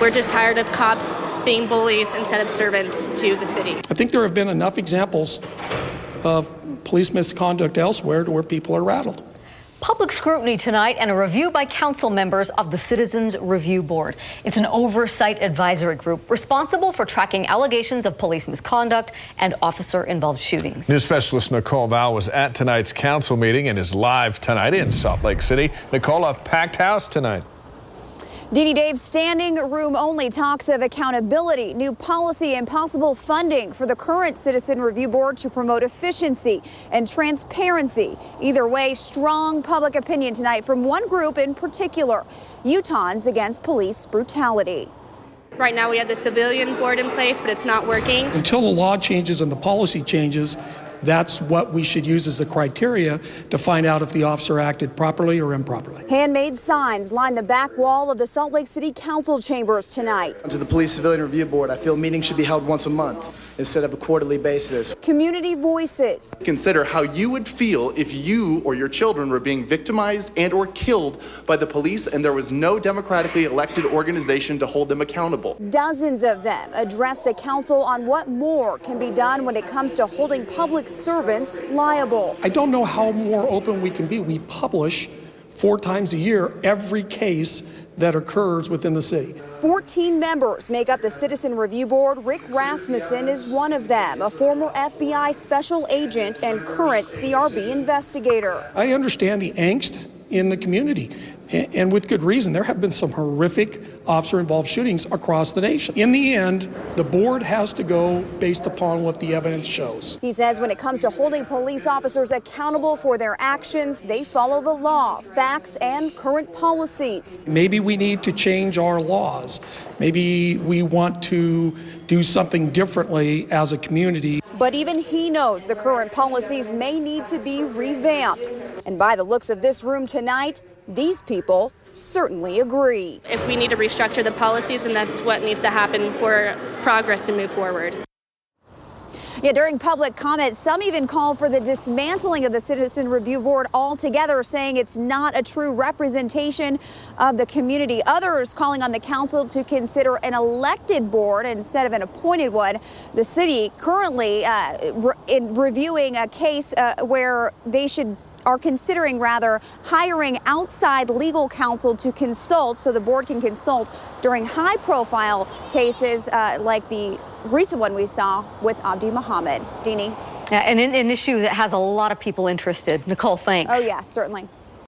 We're just tired of cops being bullies instead of servants to the city. I think there have been enough examples of police misconduct elsewhere to where people are rattled. Public scrutiny tonight and a review by council members of the Citizens Review Board. It's an oversight advisory group responsible for tracking allegations of police misconduct and officer-involved shootings. News specialist Nicole Vowell was at tonight's council meeting and is live tonight in Salt Lake City. Nicole, a packed house tonight. Dee Dave, standing room only talks of accountability, new policy and possible funding for the current Citizen Review Board to promote efficiency and transparency. Either way, strong public opinion tonight from one group in particular, Utahns Against Police Brutality. Right now we have the civilian board in place, but it's not working. Until the law changes and the policy changes, that's what we should use as the criteria to find out if the officer acted properly or improperly. Handmade signs line the back wall of the Salt Lake City Council chambers tonight. To the Police Civilian Review Board, I feel meetings should be held once a month instead of a quarterly basis. Community voices. Consider how you would feel if you or your children were being victimized and or killed by the police and there was no democratically elected organization to hold them accountable. Dozens of them address the council on what more can be done when it comes to holding public servants liable. I don't know how more open we can be. We publish 4 times a year every case that occurs within the city. 14 members make up the Citizen Review Board. Rick Rasmussen is one of them, a former FBI special agent and current CRB investigator. I understand the angst in the community, and with good reason. There have been some horrific officer-involved shootings across the nation. In the end, the board has to go based upon what the evidence shows. He says when it comes to holding police officers accountable for their actions, they follow the law, facts, and current policies. Maybe we need to change our laws. Maybe we want to do something differently as a community. But even he knows the current policies may need to be revamped. And by the looks of this room tonight, these people certainly agree. If we need to restructure the policies, then that's what needs to happen for progress to move forward. Yeah, during public comment, some even call for the dismantling of the Citizen Review Board altogether, saying it's not a true representation of the community. Others calling on the council to consider an elected board instead of an appointed one. The city currently reviewing a case where they are considering hiring outside legal counsel to consult, so the board can consult during high-profile cases like the recent one we saw with Abdi Muhammad. Deanie. Yeah, and an issue that has a lot of people interested. Nicole, thanks. Oh, yeah, certainly.